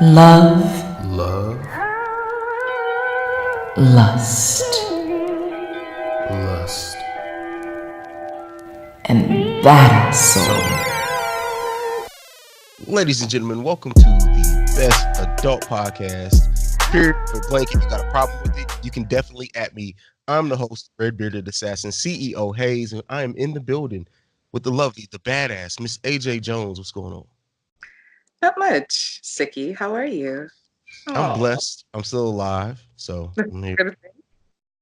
love, love, lust, lust, and badass soul. Ladies and gentlemen, welcome to the best adult podcast. Period. For blank, if you got a problem with it, you can definitely at me. I'm the host, Red Bearded Assassin, CEO Hayes, and I am in the building with the lovely, the badass, Miss AJ Jones. What's going on? Not much, Sicky. How are you? I'm Oh, blessed. I'm still alive, so I'm here.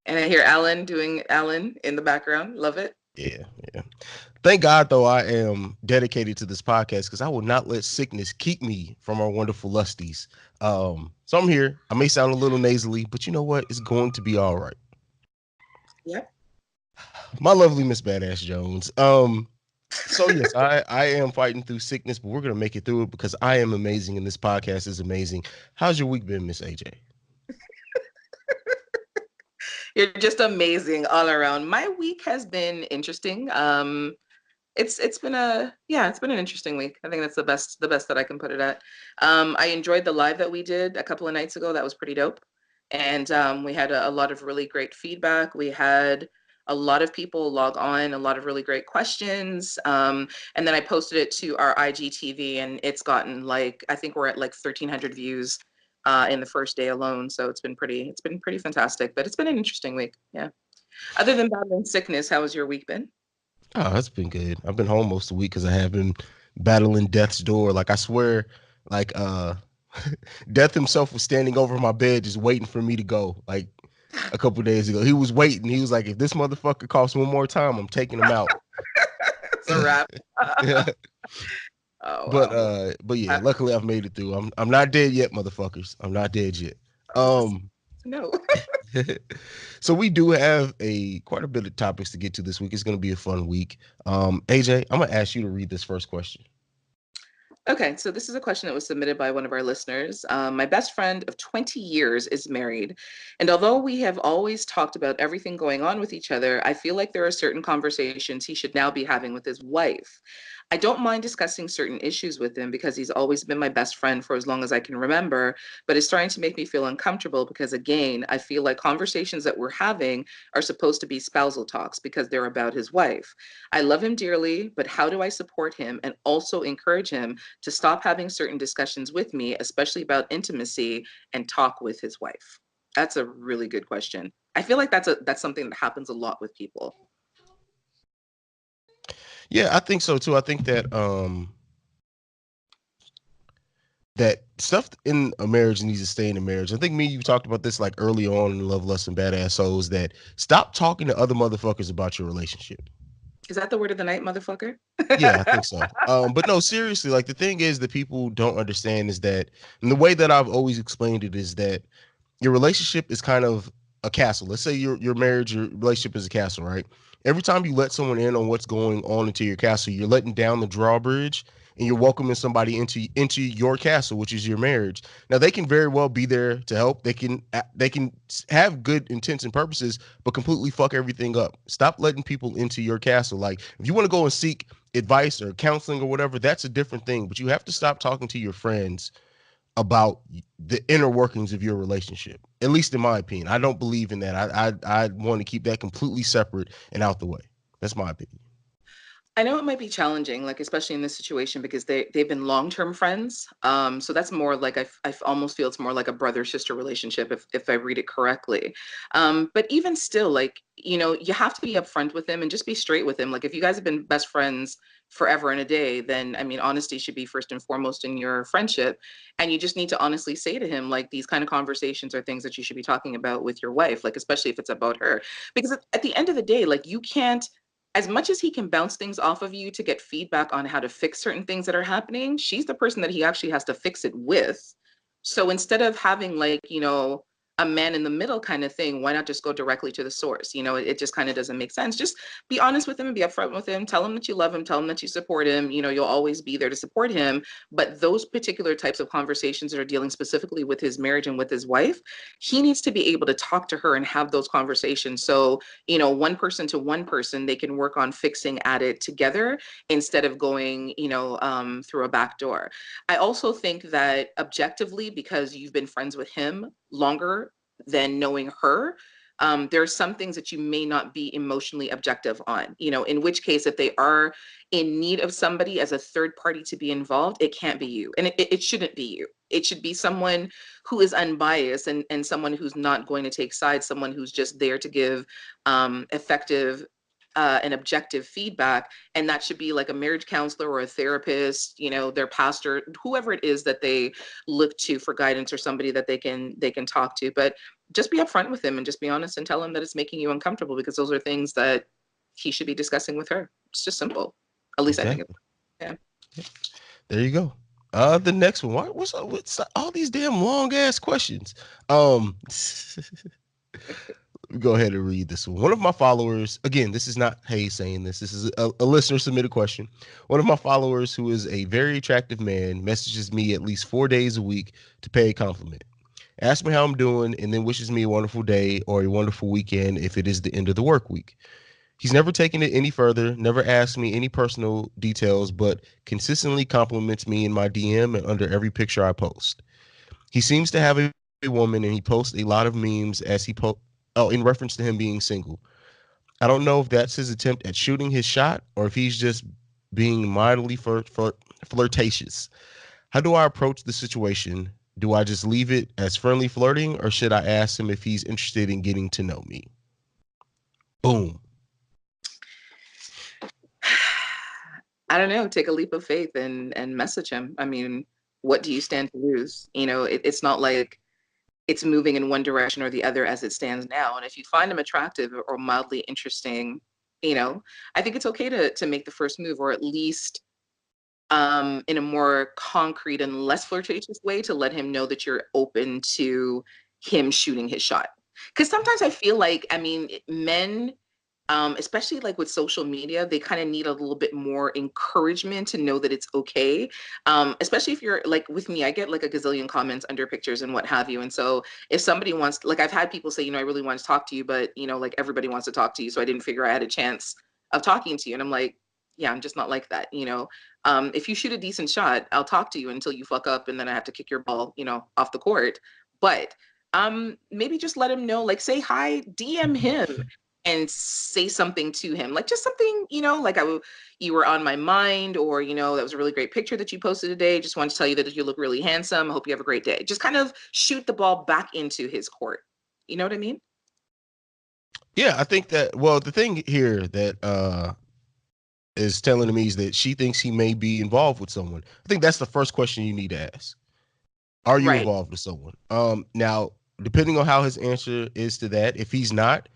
and I hear Alan doing Alan in the background. Love it. Yeah, yeah. Thank God, though, I am dedicated to this podcast because I will not let sickness keep me from our wonderful lusties. So I'm here. I may sound a little nasally, but you know what? It's going to be all right. Yep. My lovely Miss Badass Jones. So yes, I am fighting through sickness, but we're gonna make it through it because I am amazing and this podcast is amazing. How's your week been, Miss AJ? You're just amazing all around. My week has been interesting. It's been it's been an interesting week. I think that's the best that I can put it at. I enjoyed the live that we did a couple of nights ago. That was pretty dope. And we had a lot of really great feedback. We had a lot of people log on, a lot of really great questions. And then I posted it to our IGTV, and it's gotten like, I think we're at like 1,300 views in the first day alone. So it's been pretty fantastic. But it's been an interesting week. Yeah. Other than battling sickness, how has your week been? Oh, that's been good. I've been home most of the week because I have been battling death's door. Like I swear, like Death himself was standing over my bed just waiting for me to go. Like a couple days ago, he was waiting. He was like, "If this motherfucker coughs one more time, I'm taking him out." It's a wrap. Yeah. Oh But wow. but yeah, luckily I've made it through. I'm not dead yet, motherfuckers. I'm not dead yet. That's Um no. so we do have a quite a bit of topics to get to this week. It's gonna be a fun week. AJ, I'm gonna ask you to read this first question. Okay, so this is a question that was submitted by one of our listeners. My best friend of 20 years is married. And although we have always talked about everything going on with each other, I feel like there are certain conversations he should now be having with his wife. I don't mind discussing certain issues with him because he's always been my best friend for as long as I can remember, but it's starting to make me feel uncomfortable because, again, I feel like conversations that we're having are supposed to be spousal talks because they're about his wife. I love him dearly, but how do I support him and also encourage him to stop having certain discussions with me, especially about intimacy, and talk with his wife? That's a really good question. I feel like that's something that happens a lot with people. Yeah, I think so too. I think that stuff in a marriage needs to stay in a marriage. I think me and you talked about this like early on in Love, Lust, and Badass Souls that stop talking to other motherfuckers about your relationship. Is that the word of the night, motherfucker? Yeah, I think so. But no, seriously, like the thing is that people don't understand is that, and the way that I've always explained it is that your relationship is kind of a castle. Let's say your marriage, your relationship is a castle, right? Every time you let someone in on what's going on into your castle, you're letting down the drawbridge and you're welcoming somebody into your castle, which is your marriage. Now they can very well be there to help. They can have good intents and purposes, but completely fuck everything up. Stop letting people into your castle. Like if you want to go and seek advice or counseling or whatever, that's a different thing. But you have to stop talking to your friends about the inner workings of your relationship. At least in my opinion, I don't believe in that. I want to keep that completely separate and out the way. That's my opinion. I know it might be challenging, like especially in this situation because they've been long-term friends. So that's more like I almost feel it's more like a brother-sister relationship if I read it correctly. But even still, like you have to be upfront with him and just be straight with him. Like if you guys have been best friends forever and a day, then I mean honesty should be first and foremost in your friendship. And you just need to honestly say to him, like these kind of conversations are things that you should be talking about with your wife, like especially if it's about her. Because at the end of the day, like you can't as much as he can bounce things off of you to get feedback on how to fix certain things that are happening, she's the person that he actually has to fix it with. So instead of having like, a man in the middle kind of thing, why not just go directly to the source? It just kind of doesn't make sense. Just be honest with him and be upfront with him. Tell him that you love him. Tell him that you support him. You'll always be there to support him. But those particular types of conversations that are dealing specifically with his marriage and with his wife, he needs to be able to talk to her and have those conversations. So, one person to one person, they can work on fixing at it together instead of going, through a back door. I also think that objectively, because you've been friends with him longer than knowing her, there are some things that you may not be emotionally objective on, in which case, if they are in need of somebody as a third party to be involved, it can't be you. And it shouldn't be you. It should be someone who is unbiased and someone who's not going to take sides, someone who's just there to give effective and objective feedback. And that should be like a marriage counselor or a therapist, their pastor, whoever it is that they look to for guidance, or somebody that they can talk to. But just be upfront with him and just be honest and tell him that it's making you uncomfortable, because those are things that he should be discussing with her. It's just simple. At least Exactly. I think yeah. There you go. The next one. What's up with all these damn long ass questions? Go ahead and read this one. One of my followers, again, this is not Hay saying this. This is a listener submitted question. One of my followers, who is a very attractive man, messages me at least 4 days a week to pay a compliment. Asks me how I'm doing, and then wishes me a wonderful day or a wonderful weekend if it is the end of the work week. He's never taken it any further, never asked me any personal details, but consistently compliments me in my DM and under every picture I post. He seems to have a woman, and he posts a lot of memes as he in reference to him being single. I don't know if that's his attempt at shooting his shot or if he's just being mildly flirtatious. How do I approach the situation? Do I just leave it as friendly flirting, or should I ask him if he's interested in getting to know me? Boom. I don't know. Take a leap of faith and message him. I mean, what do you stand to lose? It's not like it's moving in one direction or the other as it stands now. And if you find him attractive or mildly interesting, I think it's okay to make the first move, or at least in a more concrete and less flirtatious way, to let him know that you're open to him shooting his shot. Because sometimes I feel like, men, especially like with social media, they kind of need a little bit more encouragement to know that it's okay. Especially if you're like with me, I get like a gazillion comments under pictures and what have you. And so if somebody wants, like I've had people say, I really want to talk to you, but like everybody wants to talk to you. So I didn't figure I had a chance of talking to you. And I'm like, yeah, I'm just not like that. If you shoot a decent shot, I'll talk to you until you fuck up and then I have to kick your ball, off the court. But maybe just let him know, like say hi, DM him and say something to him, like just something, like you were on my mind, or, that was a really great picture that you posted today. Just wanted to tell you that you look really handsome. I hope you have a great day. Just kind of shoot the ball back into his court. You know what I mean? Yeah, I think that, well, the thing here that is telling me is that she thinks he may be involved with someone. I think that's the first question you need to ask. Are you Right. involved with someone? Now, depending on how his answer is to that, if he's not,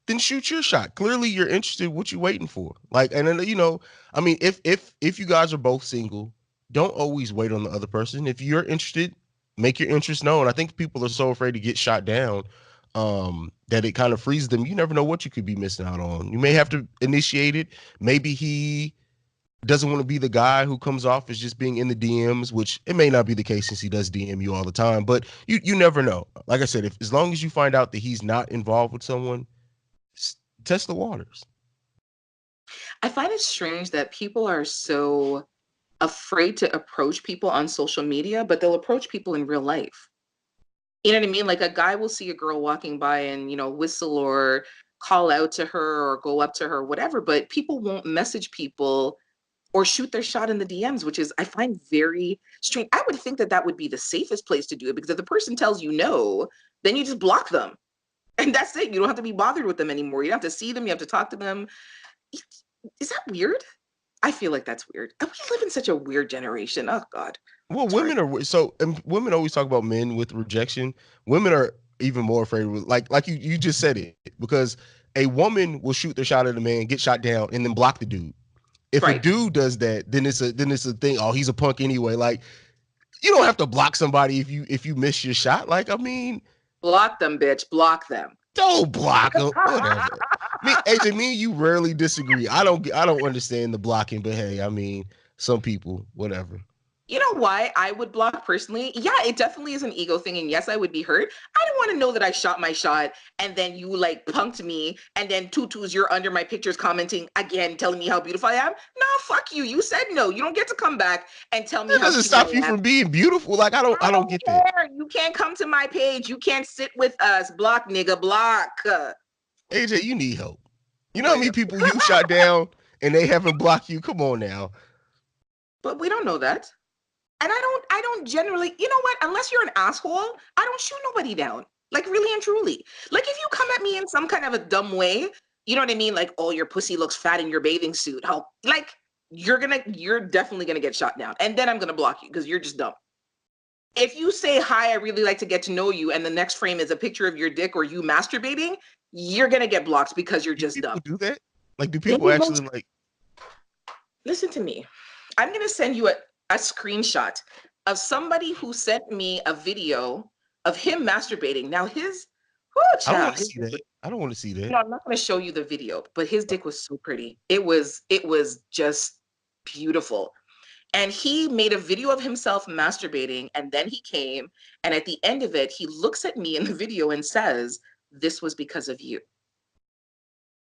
then shoot your shot. Clearly you're interested. What you waiting for? Like, and then, if you guys are both single, don't always wait on the other person. If you're interested, make your interest known. I think people are so afraid to get shot down that it kind of frees them. You never know what you could be missing out on. You may have to initiate it. Maybe he doesn't want to be the guy who comes off as just being in the DMs, which it may not be the case since he does DM you all the time, but you never know. Like I said, as long as you find out that he's not involved with someone, test the waters. I find it strange that people are so afraid to approach people on social media, but they'll approach people in real life. You know what I mean? Like a guy will see a girl walking by and, whistle or call out to her or go up to her, whatever, but people won't message people or shoot their shot in the DMs, which is, I find very strange. I would think that that would be the safest place to do it, because if the person tells you no, then you just block them. And that's it. You don't have to be bothered with them anymore. You don't have to see them. You have to talk to them. Is that weird? I feel like that's weird. And we live in such a weird generation. Oh God. Well, Sorry. women always talk about men with rejection. Women are even more afraid of, like you just said it, because a woman will shoot their shot at a man, get shot down, and then block the dude. If a Right. dude does that, then it's a thing. Oh, he's a punk anyway. Like, you don't have to block somebody if you miss your shot. Like, I mean, Block them, bitch. Block them. Don't block them. Whatever. AJ, me and you rarely disagree. I don't understand the blocking, but hey, I mean, some people, whatever. You know why I would block personally? Yeah, it definitely is an ego thing. And yes, I would be hurt. I don't want to know that I shot my shot and then you like punked me. And then tutus, you're under my pictures commenting again, telling me how beautiful I am. No, fuck you. You said no. You don't get to come back and tell me That how doesn't cute stop I you am. from being beautiful. Like, I don't get care. that. You can't come to my page. You can't sit with us. Block, nigga, block. AJ, you need help. You know how many people you shot down and they haven't blocked you? Come on now. But we don't know that. And I don't generally, you know what? Unless you're an asshole, I don't shoot nobody down. Like really and truly. Like if you come at me in some kind of a dumb way, you know what I mean? Like, oh, your pussy looks fat in your bathing suit. How like you're definitely gonna get shot down. And then I'm gonna block you because you're just dumb. If you say hi, I really like to get to know you, and the next frame is a picture of your dick or you masturbating, you're gonna get blocked because you're just dumb. Do that? Like, do people actually like listen to me? I'm gonna send you a screenshot of somebody who sent me a video of him masturbating. Now his, I don't want to see that. I don't want to see that. No, I'm not going to show you the video, but his dick was so pretty. It was just beautiful. And he made a video of himself masturbating, and then he came, and at the end of it, he looks at me in the video and says, "This was because of you."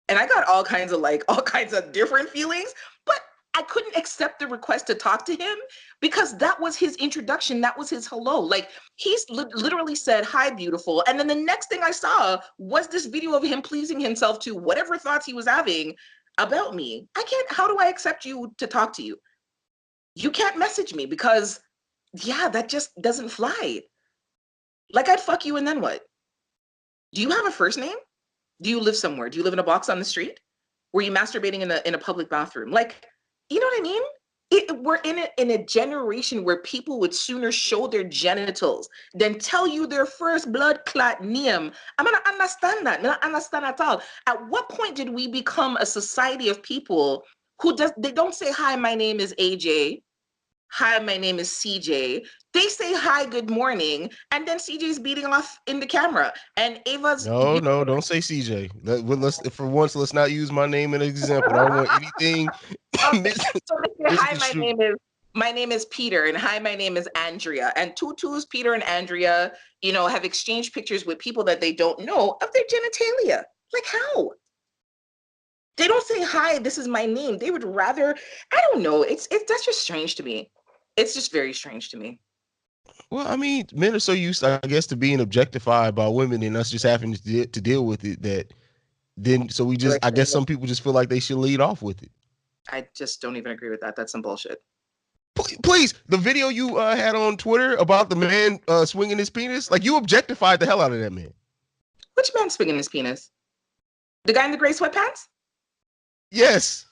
And I got all kinds of different feelings, but I couldn't accept the request to talk to him because that was his introduction. That was his hello. Like he's literally said, "Hi, beautiful." And then the next thing I saw was this video of him pleasing himself to whatever thoughts he was having about me. How do I accept you to talk to you? You can't message me because, yeah, that just doesn't fly. Like I'd fuck you and then what? Do you have a first name? Do you live somewhere? Do you live in a box on the street? Were you masturbating in a public bathroom? Like, you know what I mean? We're in a generation where people would sooner show their genitals than tell you their first blood clot name. I'm gonna understand that. I don't understand at all. At what point did we become a society of people they don't say, "Hi, my name is AJ. Hi, my name is CJ." They say, "Hi, good morning," and then CJ's beating off in the camera, and Ava's. No, don't say CJ. For once, let's not use my name as an example. I don't want anything. So they say, "Hi, my name is Peter," and "Hi, my name is Andrea." And tutus, Peter and Andrea, have exchanged pictures with people that they don't know of their genitalia. Like how? They don't say, "Hi, this is my name." They would rather. I don't know. That's just strange to me. It's just very strange to me. Well, I mean, men are so used, I guess, to being objectified by women and us just having to deal with it I guess some people just feel like they should lead off with it. I just don't even agree with that. That's some bullshit. Please, the video you had on Twitter about the man swinging his penis, like you objectified the hell out of that man. Which man swinging his penis? The guy in the gray sweatpants? Yes.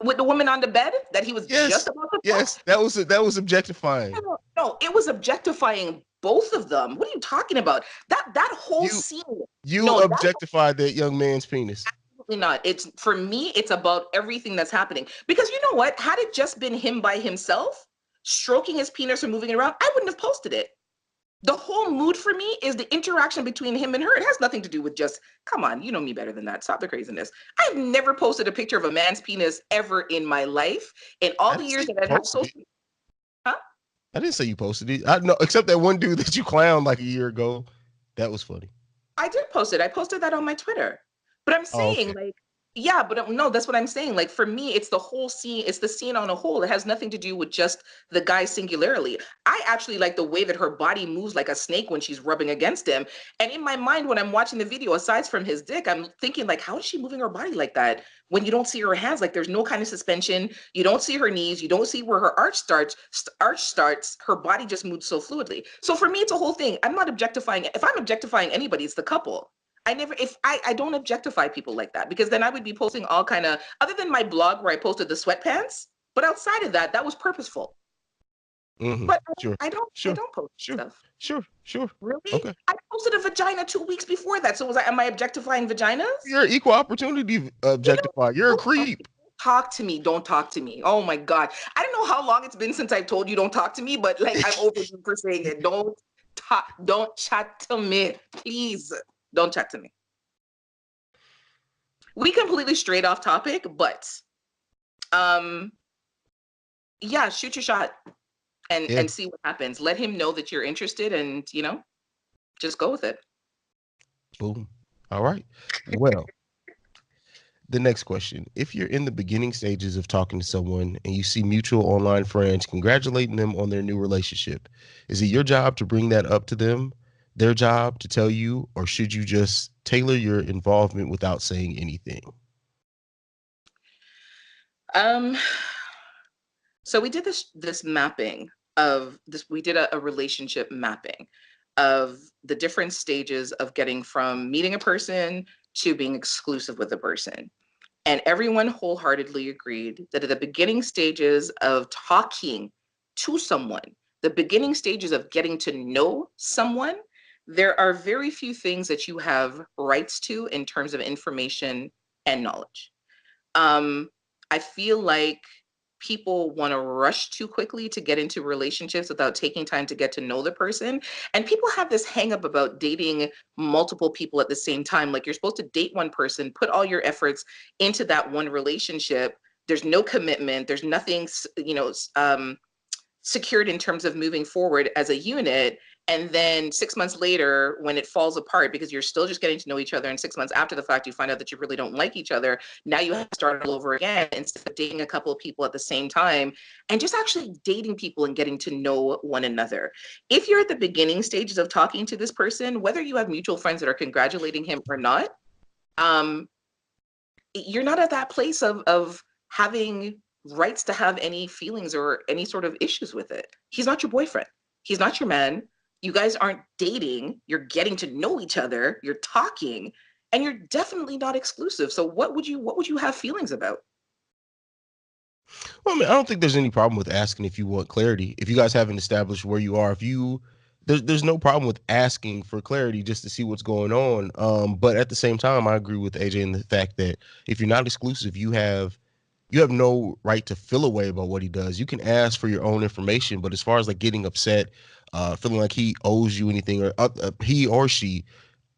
With the woman on the bed that he was just about to fuck? Yes, that was objectifying. No, it was objectifying both of them. What are you talking about? That whole scene. You objectified that young man's penis. Absolutely not. It's for me, it's about everything that's happening. Because you know what? Had it just been him by himself, stroking his penis or moving it around, I wouldn't have posted it. The whole mood for me is the interaction between him and her. It has nothing to do with just, come on, you know me better than that. Stop the craziness. I've never posted a picture of a man's penis ever in my life. In all the years that I've had social. Huh? I didn't say you posted it. No, except that one dude that you clowned like a year ago. That was funny. I did post it. I posted that on my Twitter. But I'm saying, yeah, but no, that's what I'm saying. Like for me, it's the whole scene. It's the scene on a whole. It has nothing to do with just the guy singularly. I actually like the way that her body moves like a snake when she's rubbing against him. And in my mind, when I'm watching the video, aside from his dick, I'm thinking like, how is she moving her body like that? When you don't see her hands, like there's no kind of suspension. You don't see her knees. You don't see where her arch starts. Her body just moves so fluidly. So for me, it's a whole thing. I'm not objectifying. If I'm objectifying anybody, it's the couple. I don't objectify people like that because then I would be posting all kind of, other than my blog where I posted the sweatpants, but outside of that, that was purposeful. Mm-hmm. But I don't post stuff. Sure. Really? Okay. I posted a vagina 2 weeks before that. So am I objectifying vaginas? You're equal opportunity objectifier. You're a creep. Talk to me. Don't talk to me. Oh my God. I don't know how long it's been since I've told you don't talk to me, but like I'm over you for saying it. Don't Don't chat to me, please. Don't chat to me. We completely strayed off topic, but yeah, shoot your shot Yeah. and see what happens. Let him know that you're interested, and just go with it. Boom. All right. Well, the next question. If you're in the beginning stages of talking to someone and you see mutual online friends congratulating them on their new relationship, is it your job to bring that up to them, their job to tell you, or should you just tailor your involvement without saying anything? Um, so we did this mapping of this. We did a relationship mapping of the different stages of getting from meeting a person to being exclusive with a person. And everyone wholeheartedly agreed that at the beginning stages of talking to someone, the beginning stages of getting to know someone, there are very few things that you have rights to in terms of information and knowledge. Um, I feel like people want to rush too quickly to get into relationships without taking time to get to know the person. And people have this hang up about dating multiple people at the same time. Like, you're supposed to date one person, put all your efforts into that one relationship. There's no commitment. There's nothing, secured in terms of moving forward as a unit. And then 6 months later, when it falls apart because you're still just getting to know each other, and 6 months after the fact, you find out that you really don't like each other, now you have to start all over again instead of dating a couple of people at the same time and just actually dating people and getting to know one another. If you're at the beginning stages of talking to this person, whether you have mutual friends that are congratulating him or not, um, you're not at that place of having rights to have any feelings or any sort of issues with it. He's not your boyfriend. He's not your man. You guys aren't dating. You're getting to know each other. You're talking, and you're definitely not exclusive. So what would you have feelings about? Well, I mean, I don't think there's any problem with asking if you want clarity. If you guys haven't established where you are, if you there's no problem with asking for clarity just to see what's going on. But at the same time, I agree with AJ in the fact that if you're not exclusive, you have no right to feel away about what he does. You can ask for your own information, but as far as like getting upset, feeling like he owes you anything, or he or she,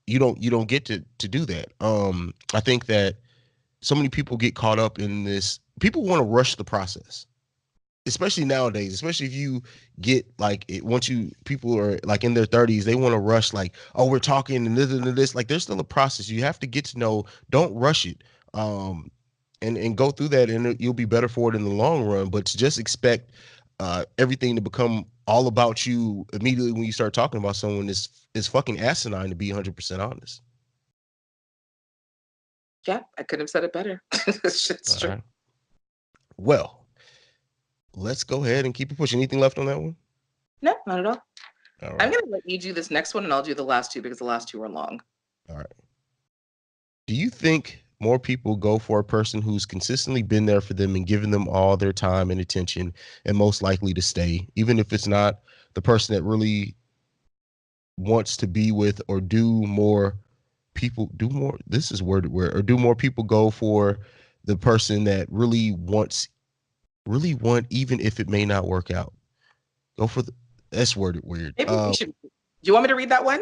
you don't get to do that. I think that so many people get caught up in this. People want to rush the process, especially nowadays, especially if you get like it, once you people are like in their 30s, they want to rush, like, oh, we're talking and this. Like, there's still a process. You have to get to know. Don't rush it. And go through that, and you'll be better for it in the long run. But to just expect everything to become all about you immediately when you start talking about someone is fucking asinine, to be 100% honest. Yeah, I couldn't have said it better. It's All true. right. Well, let's go ahead and keep it pushing. Anything left on that one? No, not at all. All I'm right. gonna let you do this next one, and I'll do the last two because the last two are long. All right. Do you think more people go for a person who's consistently been there for them and given them all their time and attention and most likely to stay, even if it's not the person that really wants to be with, or do more, this is worded where, or do more people go for the person that really want, even if it may not work out? Go for the, that's worded weird. Maybe we should. Do you want me to read that one?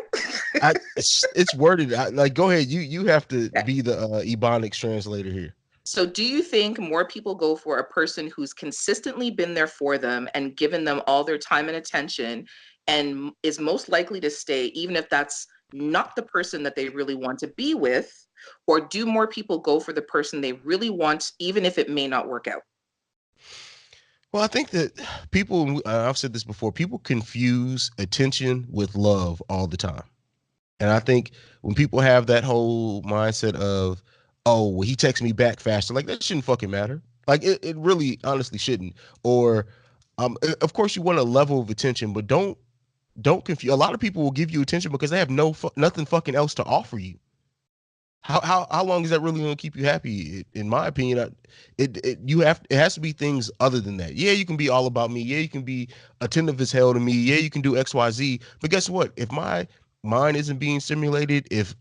It's worded like, go ahead. You have to Okay. be the Ebonics translator here. So, do you think more people go for a person who's consistently been there for them and given them all their time and attention and is most likely to stay, even if that's not the person that they really want to be with? Or do more people go for the person they really want, even if it may not work out? Well, I think that people, I've said this before, people confuse attention with love all the time. And I think when people have that whole mindset of, oh, well, he texts me back faster, like, that shouldn't fucking matter. Like, it really honestly shouldn't. Or, of course, you want a level of attention, but don't confuse. A lot of people will give you attention because they have nothing fucking else to offer you. How long is that really going to keep you happy? In my opinion, it has to be things other than that. Yeah, you can be all about me. Yeah, you can be attentive as hell to me. Yeah, you can do XYZ. But guess what? If my mind isn't being stimulated, if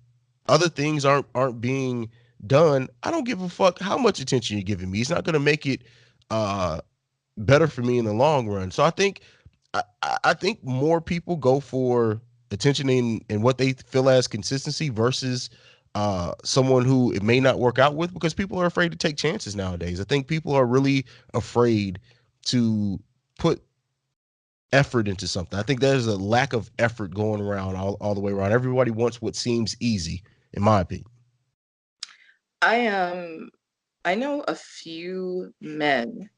other things aren't being done, I don't give a fuck how much attention you're giving me. It's not going to make it better for me in the long run. So I think I think more people go for attention in what they feel as consistency versus someone who it may not work out with, because people are afraid to take chances nowadays. I think people are really afraid to put effort into something. I think there's a lack of effort going around all the way around. Everybody wants what seems easy, in my opinion. I I know a few men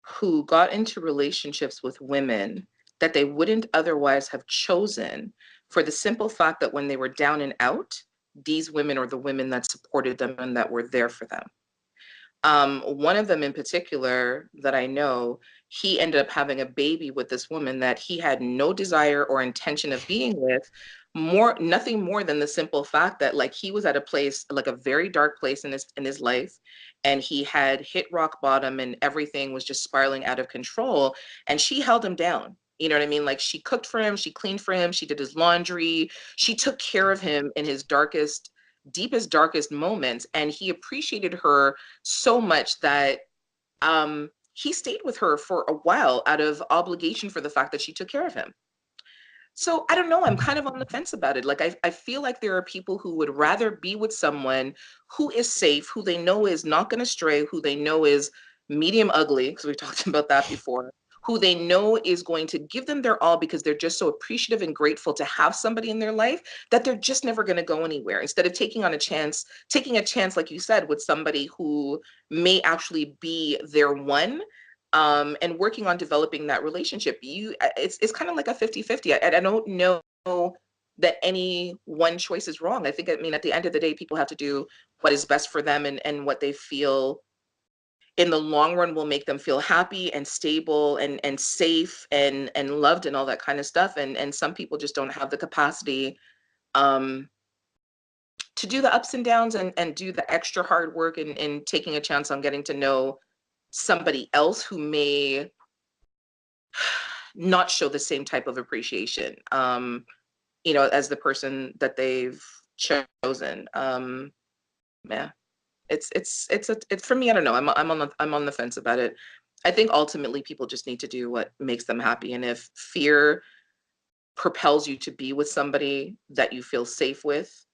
who got into relationships with women that they wouldn't otherwise have chosen for the simple fact that when they were down and out, these women are the women that supported them and that were there for them. One of them in particular that I know, he ended up having a baby with this woman that he had no desire or intention of being with, nothing more than the simple fact that like he was at a place, like a very dark place in his life, and he had hit rock bottom and everything was just spiraling out of control, and she held him down. You know what I mean? Like she cooked for him, she cleaned for him, she did his laundry, she took care of him in his darkest, deepest, darkest moments, and he appreciated her so much that he stayed with her for a while out of obligation for the fact that she took care of him. So I don't know. I'm kind of on the fence about it. Like I feel like there are people who would rather be with someone who is safe, who they know is not going to stray, who they know is medium ugly, because we've talked about that before, who they know is going to give them their all because they're just so appreciative and grateful to have somebody in their life that they're just never going to go anywhere. Instead of taking a chance, like you said, with somebody who may actually be their one, and working on developing that relationship. It's kind of like a 50-50. I don't know that any one choice is wrong. I mean, at the end of the day, people have to do what is best for them, and what they feel in the long run will make them feel happy and stable and safe and loved and all that kind of stuff. And some people just don't have the capacity um to do the ups and downs and do the extra hard work and taking a chance on getting to know somebody else who may not show the same type of appreciation, as the person that they've chosen. Yeah, it's for me. I don't know. I'm on the fence about it. I think ultimately people just need to do what makes them happy, and if fear propels you to be with somebody that you feel safe with,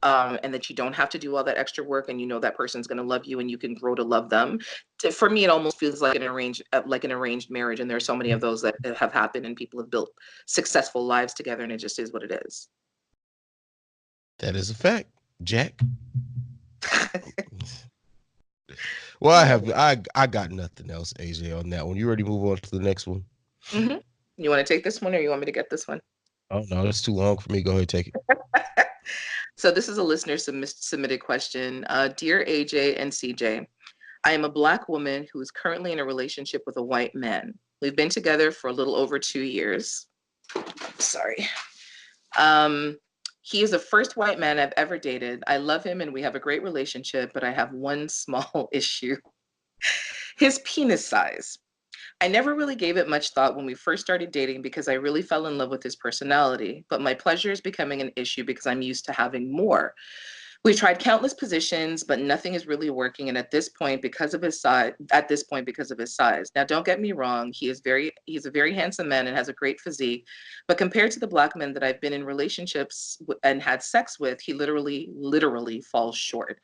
and that you don't have to do all that extra work, and you know that person's going to love you and you can grow to love them. For me, it almost feels like an arranged marriage, and there's so many of those that have happened, and people have built successful lives together, and it just is what it is. That is a fact, Jack. Well, I got nothing else, AJ, on that one. You ready to move on to the next one? Mm-hmm. You want to take this one, or you want me to get this one? Oh no, that's too long for me. Go ahead, take it. So this is a listener submitted question. Dear AJ and CJ, I am a Black woman who is currently in a relationship with a white man. We've been together for a little over 2 years. Sorry. Um, he is the first white man I've ever dated. I love him and we have a great relationship, but I have one small issue: his penis size. I never really gave it much thought when we first started dating because I really fell in love with his personality, but my pleasure is becoming an issue because I'm used to having more. We've tried countless positions, but nothing is really working. And at this point, because of his size. Now, don't get me wrong. He's a very handsome man and has a great physique. But compared to the Black men that I've been in relationships and had sex with, he literally falls short.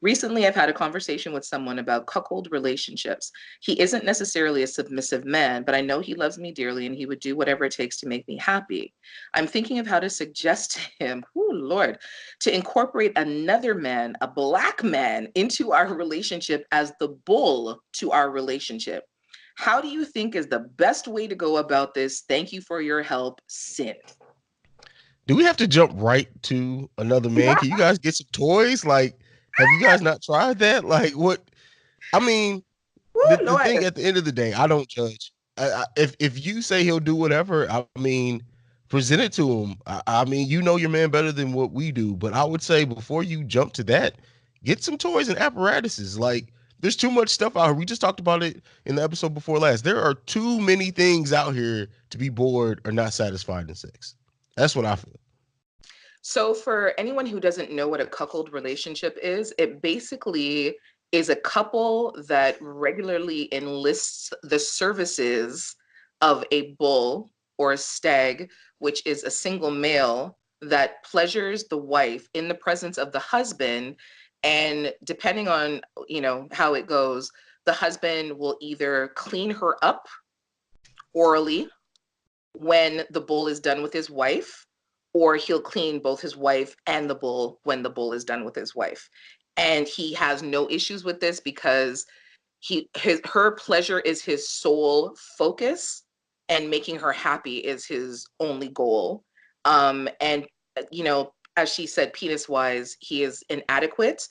Recently, I've had a conversation with someone about cuckold relationships. He isn't necessarily a submissive man, but I know he loves me dearly and he would do whatever it takes to make me happy. I'm thinking of how to suggest to him, oh Lord, to incorporate another man, a Black man, into our relationship as the bull to our relationship. How do you think is the best way to go about this? Thank you for your help, Sin. Do we have to jump right to another man? Can you guys get some toys? Like, have you guys not tried that? Like, what? I mean, Oh the Lord. thing at the end of the day, I don't judge. If you say he'll do whatever, I mean, present it to him. I mean, you know your man better than what we do, but I would say before you jump to that, get some toys and apparatuses. Like, there's too much stuff out here. We just talked about it in the episode before last. There are too many things out here to be bored or not satisfied in sex. That's what I feel. So, for anyone who doesn't know what a cuckold relationship is, it basically is a couple that regularly enlists the services of a bull or a stag, which is a single male that pleasures the wife in the presence of the husband. And depending on, how it goes, the husband will either clean her up orally when the bull is done with his wife, or he'll clean both his wife and the bull when the bull is done with his wife. And he has no issues with this because her pleasure is his sole focus, and making her happy is his only goal. And as she said, penis wise, he is inadequate.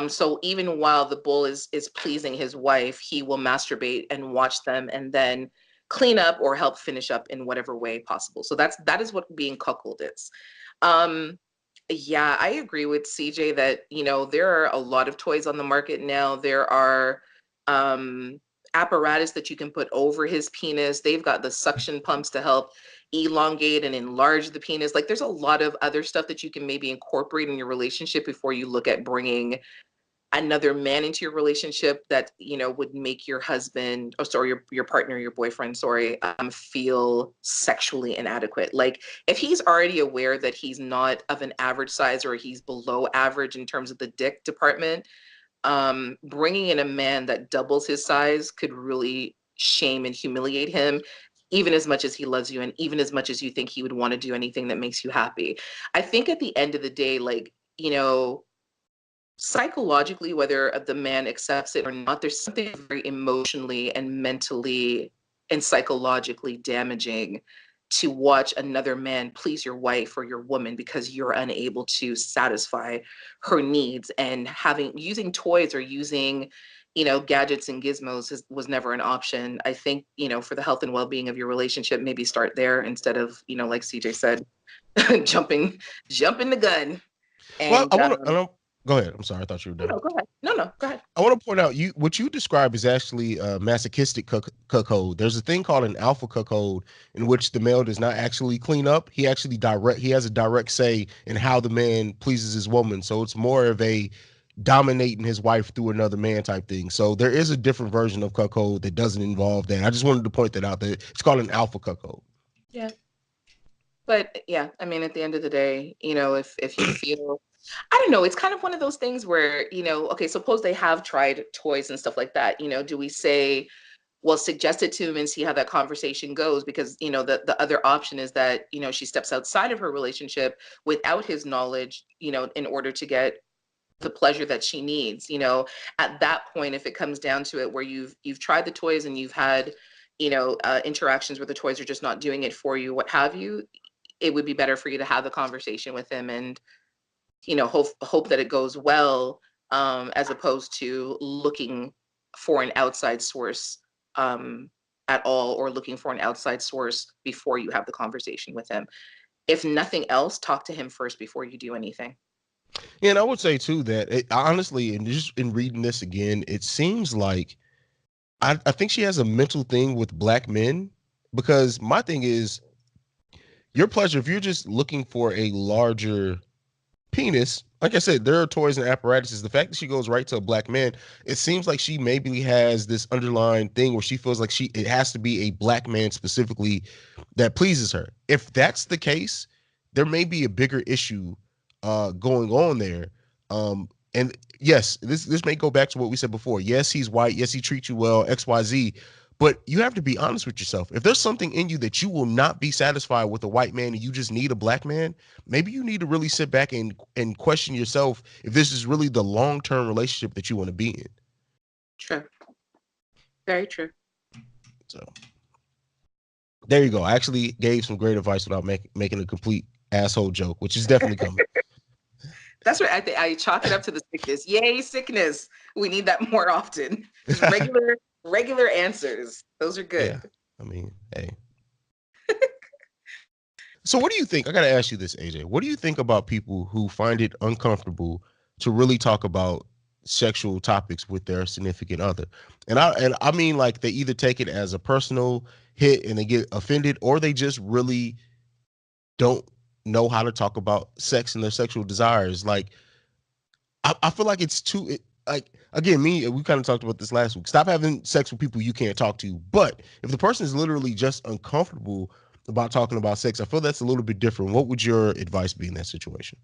So even while the bull is pleasing his wife, he will masturbate and watch them, and then clean up or help finish up in whatever way possible. So that is what being cuckold is. Um, yeah, I agree with CJ that, there are a lot of toys on the market now. There are apparatus that you can put over his penis. They've got the suction pumps to help elongate and enlarge the penis. Like, there's a lot of other stuff that you can maybe incorporate in your relationship before you look at bringing another man into your relationship that would make your husband, oh sorry, your partner, your boyfriend, sorry, feel sexually inadequate. Like, if he's already aware that he's not of an average size, or he's below average in terms of the dick department, bringing in a man that doubles his size could really shame and humiliate him, even as much as he loves you and even as much as you think he would want to do anything that makes you happy. I think at the end of the day, like, psychologically, whether the man accepts it or not, there's something very emotionally and mentally and psychologically damaging to watch another man please your wife or your woman because you're unable to satisfy her needs. And using toys or using gadgets and gizmos was never an option. I think, for the health and well-being of your relationship, maybe start there instead of, like CJ said, jumping the gun. Well, And I want to. Go ahead. I'm sorry. I thought you were done. no, go ahead. No, go ahead. I want to point out what you describe is actually a masochistic cuckold. There's a thing called an alpha cuckold in which the male does not actually clean up. He has a direct say in how the man pleases his woman. So it's more of a dominating his wife through another man type thing. So there is a different version of cuckold that doesn't involve that. I just wanted to point that out, that it's called an alpha cuckold. Yeah. But yeah, I mean, at the end of the day, if you feel, I don't know, it's kind of one of those things where, okay, suppose they have tried toys and stuff like that, do we say, well, suggest it to him and see how that conversation goes? Because, the other option is that, she steps outside of her relationship without his knowledge, in order to get the pleasure that she needs. At that point, if it comes down to it, where you've tried the toys and you've had, interactions where the toys are just not doing it for you, what have you, it would be better for you to have the conversation with him and, hope that it goes well, as opposed to looking for an outside source at all, or looking for an outside source before you have the conversation with him. If nothing else, talk to him first before you do anything. Yeah, and I would say too that honestly, and just in reading this again, it seems like I think she has a mental thing with black men, because my thing is your pleasure. If you're just looking for a larger penis, like I said, there are toys and apparatuses. The fact that she goes right to a black man, it seems like she maybe has this underlying thing where she feels like it has to be a black man specifically that pleases her. If that's the case, there may be a bigger issue going on there. And yes, this may go back to what we said before. Yes, he's white. Yes, he treats you well, XYZ. But you have to be honest with yourself. If there's something in you that you will not be satisfied with a white man and you just need a black man, maybe you need to really sit back and question yourself if this is really the long-term relationship that you want to be in. True. Very true. So there you go. I actually gave some great advice without making a complete asshole joke, which is definitely coming. That's what I chalk it up to the sickness. Yay, sickness. We need that more often. Just regular answers. Those are good. Yeah. I mean, hey. So what do you think? I got to ask you this, AJ. What do you think about people who find it uncomfortable to really talk about sexual topics with their significant other? And I mean, like, they either take it as a personal hit and they get offended, or they just really don't know how to talk about sex and their sexual desires. Like, I feel like it's too like again, we kind of talked about this last week. Stop having sex with people you can't talk to. But if the person is literally just uncomfortable about talking about sex, I feel that's a little bit different. What would your advice be in that situation?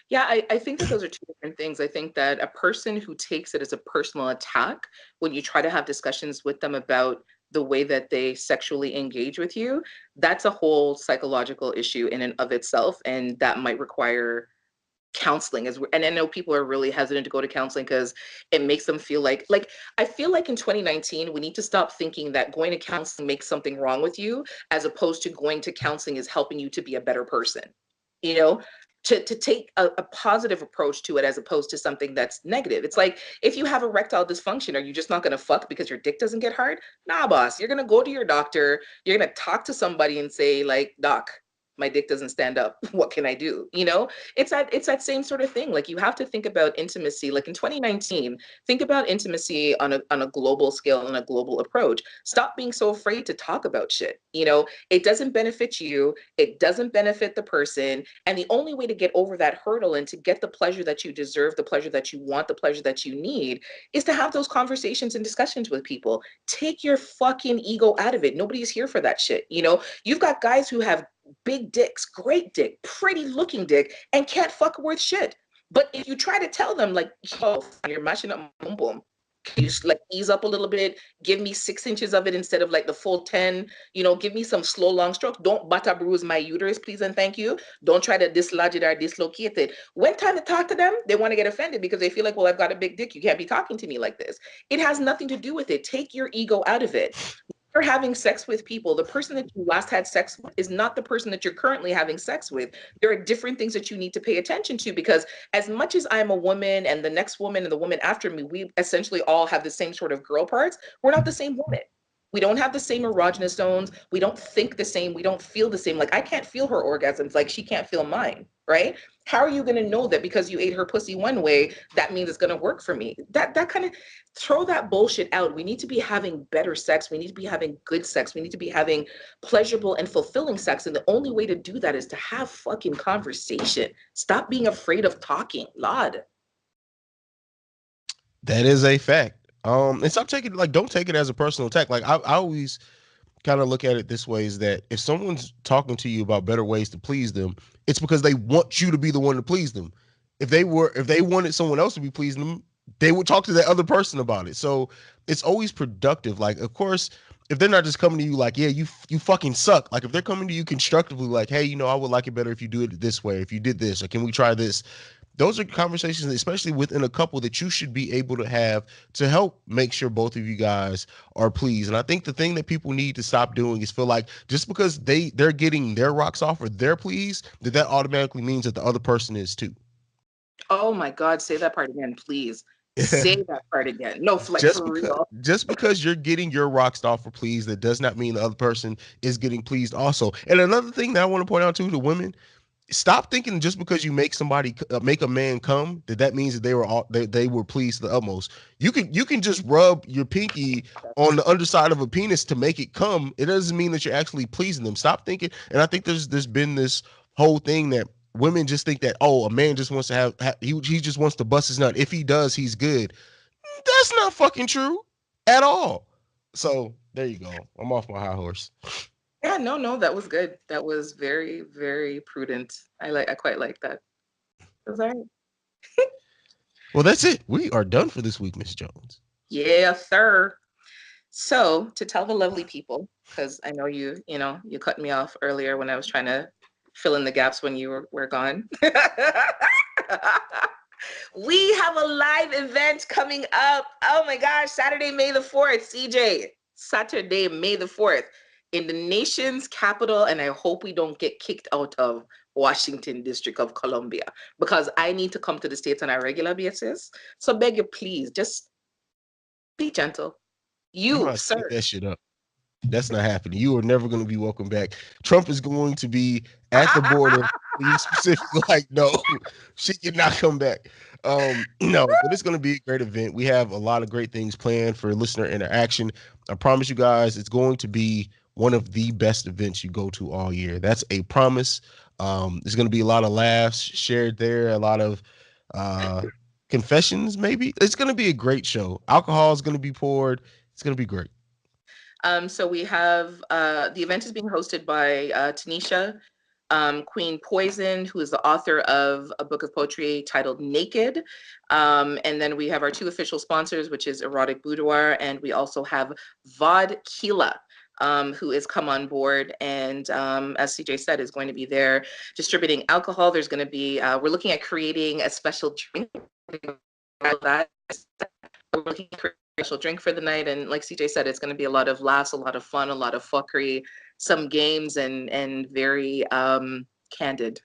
Yeah, I think that those are two different things. I think that a person who takes it as a personal attack, when you try to have discussions with them about the way that they sexually engage with you, that's a whole psychological issue in and of itself. And that might require counseling and I know people are really hesitant to go to counseling because it makes them feel like I feel like in 2019 we need to stop thinking that going to counseling makes something wrong with you, as opposed to going to counseling is helping you to be a better person, you know, to take a positive approach to it as opposed to something that's negative. It's like, if you have erectile dysfunction, are you just not going to fuck because your dick doesn't get hard? Nah, boss, you're going to go to your doctor, you're going to talk to somebody and say like, doc, my dick doesn't stand up, what can I do, you know? It's that same sort of thing. Like, you have to think about intimacy. Like in 2019, think about intimacy on a global scale and a global approach. Stop being so afraid to talk about shit. You know, it doesn't benefit you. It doesn't benefit the person. And the only way to get over that hurdle and to get the pleasure that you deserve, the pleasure that you want, the pleasure that you need, is to have those conversations and discussions with people. Take your fucking ego out of it. Nobody's here for that shit. You know, you've got guys who have big dicks, great dick, pretty looking dick, and can't fuck worth shit. But if you try to tell them, like, yo, you're mashing up my boom boom, can you just like ease up a little bit? Give me 6 inches of it instead of like the full 10. You know, give me some slow, long strokes. Don't butter bruise my uterus, please and thank you. Don't try to dislodge it or dislocate it. When time to talk to them, they want to get offended because they feel like, well, I've got a big dick. You can't be talking to me like this. It has nothing to do with it. Take your ego out of it. You're having sex with people, the person that you last had sex with is not the person that you're currently having sex with. There are different things that you need to pay attention to, because as much as I'm a woman and the next woman and the woman after me, we essentially all have the same sort of girl parts. We're not the same woman. We don't have the same erogenous zones. We don't think the same. We don't feel the same. Like, I can't feel her orgasms like she can't feel mine, right? How are you going to know that because you ate her pussy one way, that means it's going to work for me? That kind of, throw that bullshit out. We need to be having better sex. We need to be having good sex. We need to be having pleasurable and fulfilling sex. And the only way to do that is to have fucking conversation. Stop being afraid of talking. Lord. That is a fact. And stop taking like don't take it as a personal attack. Like I always kind of look at it this way: is that if someone's talking to you about better ways to please them, it's because they want you to be the one to please them. If they wanted someone else to be pleasing them, they would talk to that other person about it. So it's always productive. Like, of course, if they're not just coming to you like, yeah, you fucking suck. Like, if they're coming to you constructively, like, hey, I would like it better if you do it this way. If you did this, or can we try this? Those are conversations, especially within a couple, that you should be able to have to help make sure both of you guys are pleased. And I think the thing that people need to stop doing is feel like just because they're getting their rocks off or they're pleased, that automatically means that the other person is too. Oh my God, say that part again, please. Say that part again. No, like just for because real. just because you're getting your rocks off for pleased, that does not mean the other person is getting pleased also. And another thing that I want to point out too to women: stop thinking just because you make a man come, that means that they were pleased to the utmost. You can just rub your pinky on the underside of a penis to make it come. It doesn't mean that you're actually pleasing them. Stop thinking. And I think there's been this whole thing that women just think that, oh, a man just wants to he just wants to bust his nut. If he does, he's good. That's not fucking true at all. So there you go. I'm off my high horse. Yeah, no, no, that was good. That was very, very prudent. I quite like that. It was all right. Well, that's it. We are done for this week, Miss Jones. Yeah, sir. So, to tell the lovely people, because I know you cut me off earlier when I was trying to fill in the gaps when you were gone. We have a live event coming up. Oh my gosh, Saturday, May the 4th, CJ. Saturday, May the 4th, in the nation's capital, and I hope we don't get kicked out of Washington, District of Columbia, because I need to come to the States on a regular basis. So beg you, please, just be gentle. You You, might speak sir. that shit up. That's not happening. You are never going to be welcome back. Trump is going to be at the border. You specifically like, no, she cannot come back. No, but it's going to be a great event. We have a lot of great things planned for listener interaction. I promise you guys, it's going to be one of the best events you go to all year. That's a promise. There's going to be a lot of laughs shared there, a lot of confessions, maybe. It's going to be a great show. Alcohol is going to be poured. It's going to be great. So we have the event is being hosted by Tanisha, Queen Poison, who is the author of a book of poetry titled Naked. And then we have our two official sponsors, which is Erotic Boudoir, and we also have Vodkila, who has come on board and, as CJ said, is going to be there distributing alcohol. There's going to be, we're looking at creating a special drink. That we're looking at creating a special drink for the night, and like CJ said, it's going to be a lot of laughs, a lot of fun, a lot of fuckery, some games, and very candid.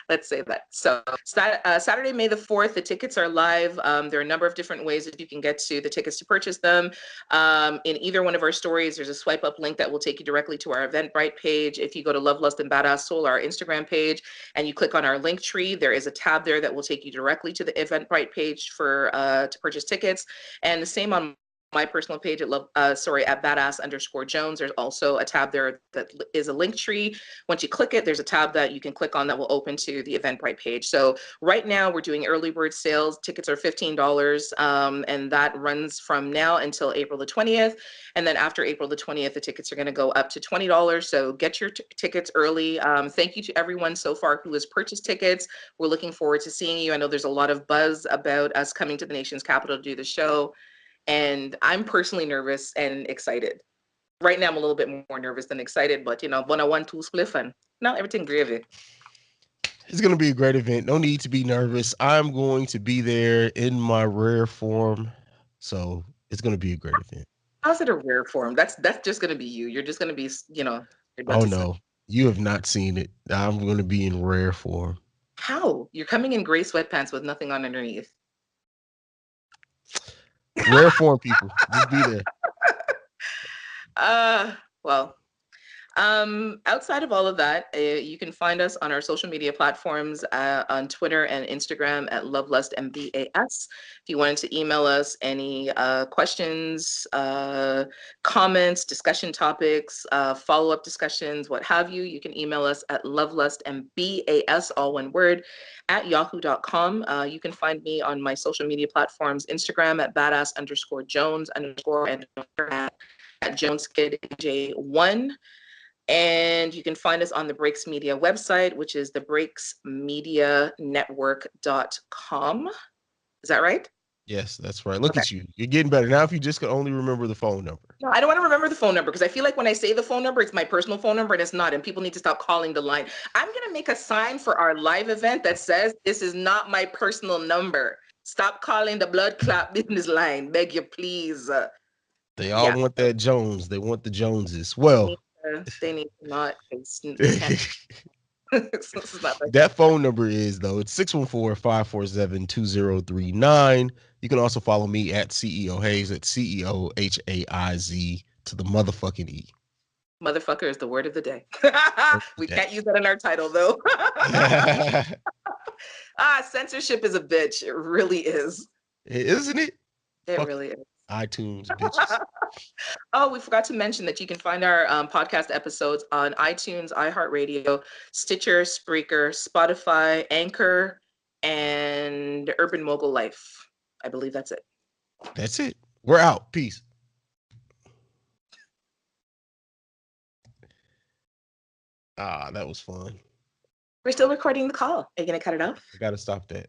Let's say that. So Saturday, May the 4th, the tickets are live. There are a number of different ways that you can get to the tickets to purchase them. In either one of our stories, there's a swipe up link that will take you directly to our Eventbrite page. If you go to Love, Lust, and Badass Soul, our Instagram page, and you click on our link tree, there is a tab there that will take you directly to the Eventbrite page for to purchase tickets. And the same on my personal page at at badass_Jones. There's also a tab there that is a link tree. Once you click it, there's a tab that you can click on that will open to the Eventbrite page. So right now we're doing early bird sales. Tickets are $15, and that runs from now until April the 20th. And then after April the 20th, the tickets are going to go up to $20. So get your tickets early. Thank you to everyone so far who has purchased tickets. We're looking forward to seeing you. I know there's a lot of buzz about us coming to the nation's capital to do the show. And I'm personally nervous and excited. Right now, I'm a little bit more nervous than excited, but when I want to spliff and now everything gravy. It's going to be a great event. No need to be nervous. I'm going to be there in my rare form. So it's going to be a great event. How's it a rare form? That's just going to be you. You're just going to be, Oh, no. You have not seen it. I'm going to be in rare form. How? You're coming in gray sweatpants with nothing on underneath. Rare form, people. Just be there. Well, outside of all of that, you can find us on our social media platforms on Twitter and Instagram at LoveLustMBAS. If you wanted to email us any questions, comments, discussion topics, follow-up discussions, what have you, you can email us at LoveLustMBAS, all one word, at yahoo.com. You can find me on my social media platforms, Instagram at badass_Jones_ and at JonesKidJ1. And you can find us on the Breaks Media website, which is thebreaksmedianetwork.com. Is that right? Yes, that's right. Look at you. You're getting better. Now if you just could only remember the phone number. No, I don't want to remember the phone number because I feel like when I say the phone number, it's my personal phone number and it's not. And people need to stop calling the line. I'm going to make a sign for our live event that says, this is not my personal number. Stop calling the blood clot business line. Beg you, please. They all want that Jones. They want the Joneses. Well, they need to not. They can't. That phone number is, though, it's 614-547-2039. You can also follow me at CEO Hayes at CEOHAIZ to the motherfucking E. Motherfucker is the word of the day. We can't use that in our title, though. Censorship is a bitch. It really is. Isn't it? It really is. iTunes, bitches. Oh, we forgot to mention that you can find our podcast episodes on iTunes, iHeartRadio, Stitcher, Spreaker, Spotify, Anchor, and Urban Mogul Life. I believe that's it. That's it. We're out. Peace. That was fun. We're still recording the call. Are you going to cut it off? I got to stop that.